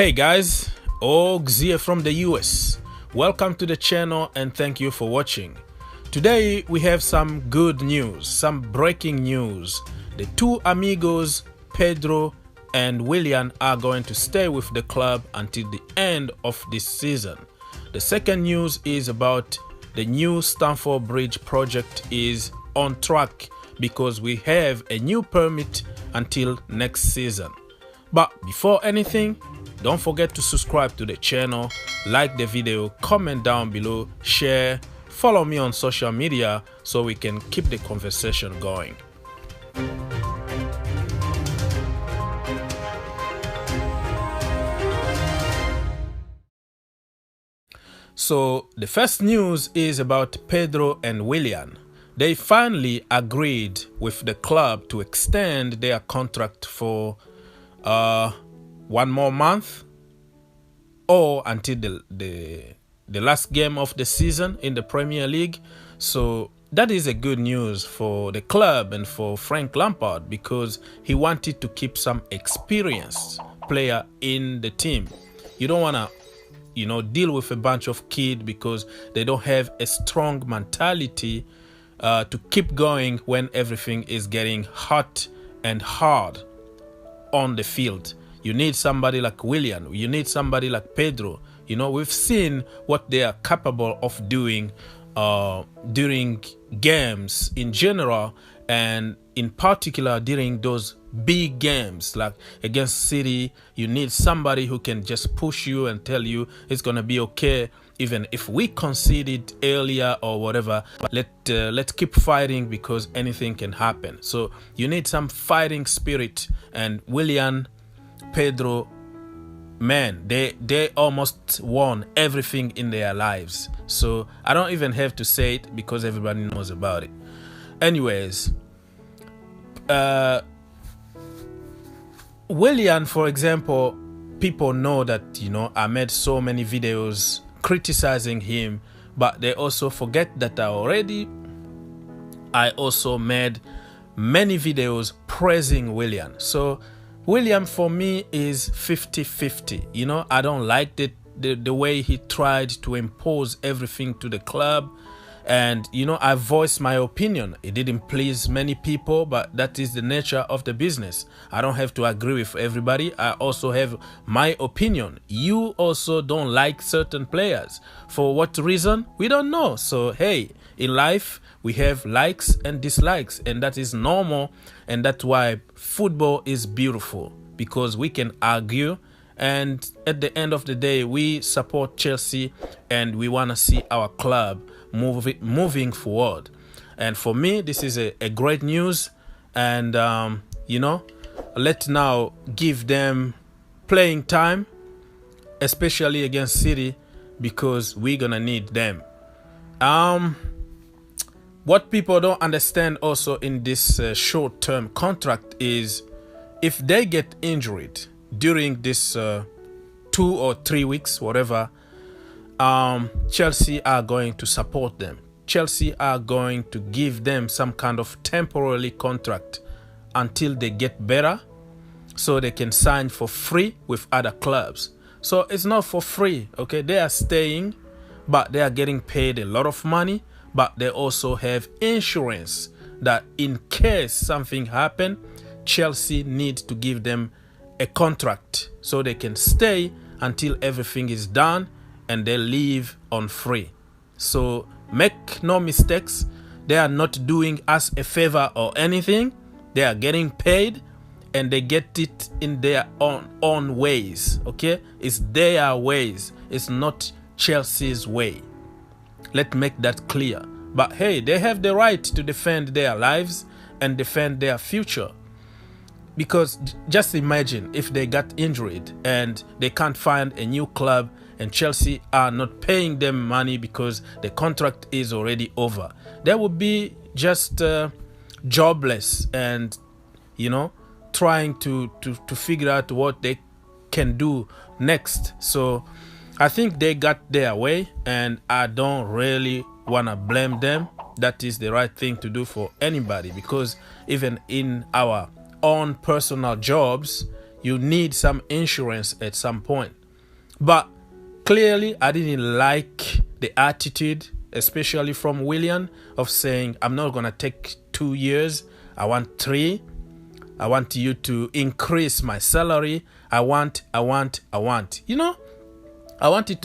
Hey guys, Ogs here from the US. Welcome to the channel and thank you for watching. Today we have some good news, some breaking news. The two amigos, Pedro and Willian, are going to stay with the club until the end of this season. The second news is about the new Stamford Bridge project is on track because we have a new permit until next season. But before anything, don't forget to subscribe to the channel, like the video, comment down below, share, follow me on social media so we can keep the conversation going. So the first news is about Pedro and Willian. They finally agreed with the club to extend their contract for one more month or until the last game of the season in the Premier League. So that is a good news for the club and for Frank Lampard because he wanted to keep some experienced player in the team. You don't want to deal with a bunch of kids because they don't have a strong mentality to keep going when everything is getting hot and hard on the field. You need somebody like Willian. You need somebody like Pedro. We've seen what they are capable of doing during games in general, and in particular during those big games like against City. You need somebody who can just push you and tell you it's gonna be okay, even if we conceded earlier or whatever. Let's keep fighting because anything can happen. So you need some fighting spirit, and Willian, Pedro, man, they almost won everything in their lives. So I don't even have to say it because everybody knows about it. Anyways, Willian, for example, people know that I made so many videos criticizing him, but they also forget that I also made many videos praising Willian. So Willian for me is 50-50. I don't like the way he tried to impose everything to the club. And I voiced my opinion. It didn't please many people, but that is the nature of the business. I don't have to agree with everybody. I also have my opinion. You also don't like certain players. For what reason? We don't know. So hey, in life we have likes and dislikes, and that is normal. And that's why football is beautiful, because we can argue, and at the end of the day we support Chelsea and we want to see our club moving forward. And for me, this is a great news. And let's now give them playing time, especially against City, because we're gonna need them. What people don't understand also in this short-term contract is if they get injured during this 2 or 3 weeks, whatever, Chelsea are going to support them. Chelsea are going to give them some kind of temporary contract until they get better, so they can sign for free with other clubs. So it's not for free, okay? They are staying, but they are getting paid a lot of money, but they also have insurance that in case something happen, Chelsea needs to give them a contract so they can stay until everything is done and they leave on free. So make no mistakes, they are not doing us a favor or anything. They are getting paid and they get it in their own ways, okay? It's their ways, it's not Chelsea's way. Let's make that clear. But hey, they have the right to defend their lives and defend their future. Because just imagine if they got injured and they can't find a new club and Chelsea are not paying them money because the contract is already over. They would be just jobless and trying to figure out what they can do next. So I think they got their way, and I don't really want to blame them. That is the right thing to do for anybody, because even in our own personal jobs, you need some insurance at some point. But clearly, I didn't like the attitude, especially from Willian, of saying, I'm not going to take 2 years. I want 3. I want you to increase my salary. I want. You know, I wanted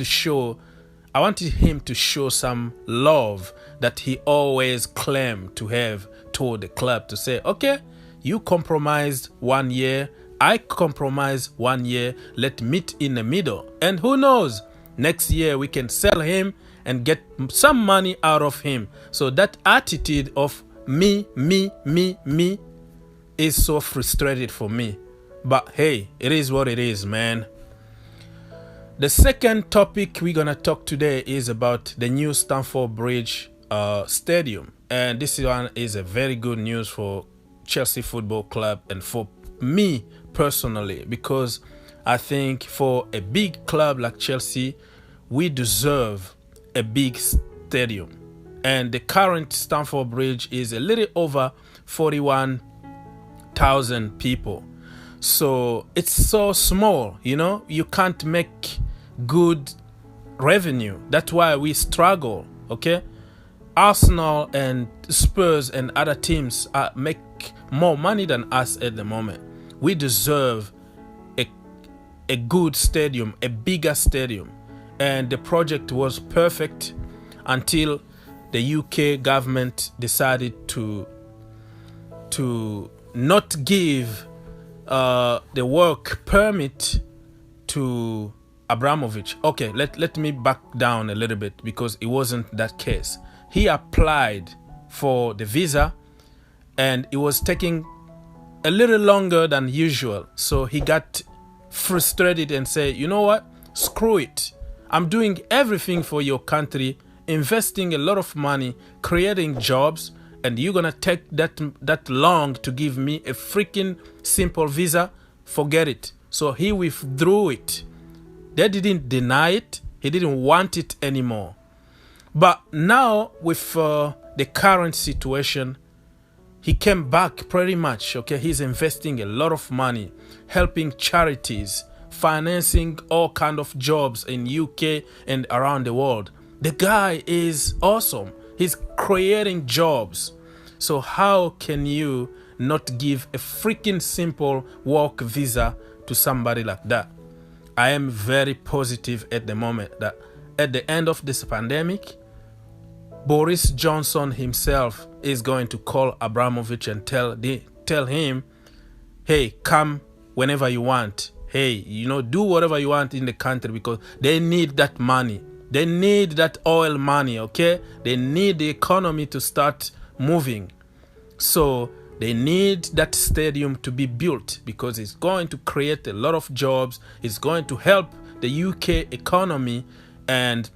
him to show some love that he always claimed to have toward the club, to say, okay, you compromised 1 year, I compromise 1 year, let's meet in the middle. And who knows, next year we can sell him and get some money out of him. So that attitude of me is so frustrated for me. But hey, it is what it is, man. The second topic we're going to talk today is about the new Stamford Bridge stadium. And this one is a very good news for Chelsea Football Club and for me personally, because I think for a big club like Chelsea, we deserve a big stadium. And the current Stamford Bridge is a little over 41,000 people. So it's so small, you know, you can't make good revenue. That's why we struggle, okay? Arsenal and Spurs and other teams make more money than us at the moment. We deserve a good stadium, a bigger stadium. And the project was perfect until the UK government decided to not give the work permit to Abramovich. Okay, let me back down a little bit, because it wasn't that case. He applied for the visa and it was taking a little longer than usual. So he got frustrated and said, you know what, screw it. I'm doing everything for your country, investing a lot of money, creating jobs, and you're gonna take that long to give me a freaking simple visa? Forget it. So he withdrew it. They didn't deny it. He didn't want it anymore. But now with the current situation, he came back pretty much. Okay, he's investing a lot of money, helping charities, financing all kind of jobs in UK and around the world. The guy is awesome. He's creating jobs. So how can you not give a freaking simple work visa to somebody like that? I am very positive at the moment that at the end of this pandemic, Boris Johnson himself is going to call Abramovich and tell him, hey, come whenever you want. Hey, you know, do whatever you want in the country, because they need that money. They need that oil money, okay? They need the economy to start moving. So they need that stadium to be built, because it's going to create a lot of jobs. It's going to help the UK economy. And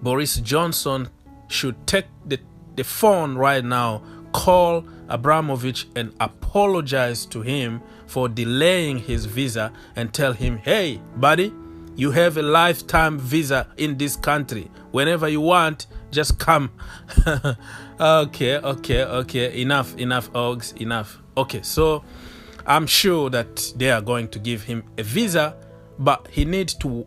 Boris Johnson should take the phone right now, call Abramovich and apologize to him for delaying his visa, and tell him, hey, buddy, you have a lifetime visa in this country. Whenever you want, just come. Okay. Enough, Ogs, enough. Okay, so I'm sure that they are going to give him a visa, but he needs to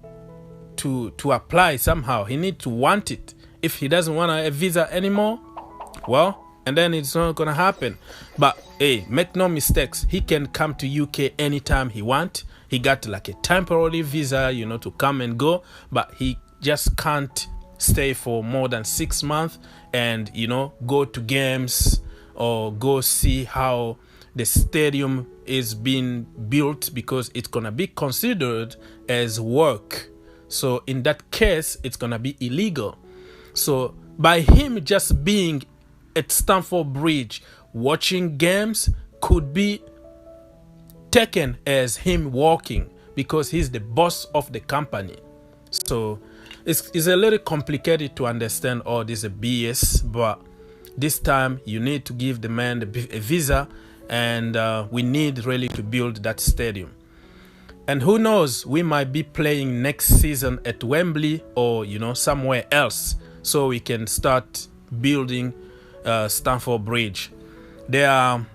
apply somehow. He needs to want it. If he doesn't want a visa anymore, well, and then it's not gonna happen. But hey, make no mistakes, he can come to UK anytime he wants. He got like a temporary visa, you know, to come and go, but he just can't stay for more than 6 months and, you know, go to games or go see how the stadium is being built, because it's gonna be considered as work. So in that case, it's gonna be illegal. So by him just being at Stamford Bridge watching games could be taken as him walking, because he's the boss of the company. So it's a little complicated to understand all this BS, but this time you need to give the man a visa, and we need really to build that stadium. And who knows, we might be playing next season at Wembley or, you know, somewhere else, so we can start building Stamford Bridge. There are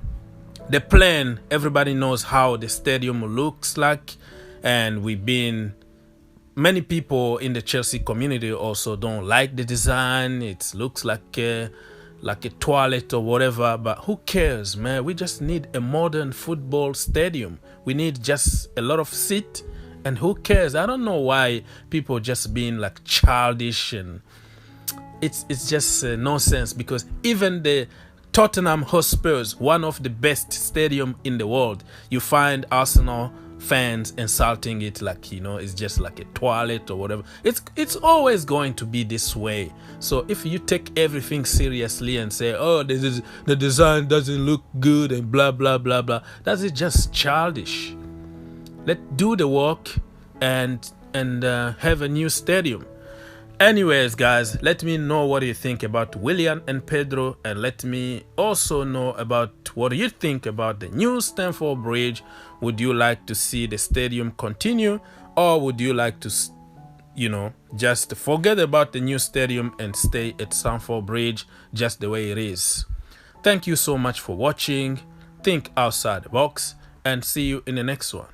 The plan, everybody knows how the stadium looks like, and many people in the Chelsea community also don't like the design. It looks like a toilet or whatever, but who cares, man? We just need a modern football stadium. We need just a lot of seat, and who cares? I don't know why people just being like childish, and it's just nonsense, because even the Tottenham Hotspurs, one of the best stadium in the world, you find Arsenal fans insulting it like, it's just like a toilet or whatever. It's always going to be this way. So if you take everything seriously and say, oh, the design doesn't look good and blah blah blah blah, that is just childish. Let's do the work and have a new stadium. Anyways, guys, let me know what you think about Willian and Pedro, and let me also know about what you think about the new Stamford Bridge. Would you like to see the stadium continue, or would you like to, just forget about the new stadium and stay at Stamford Bridge just the way it is? Thank you so much for watching. Think outside the box, and see you in the next one.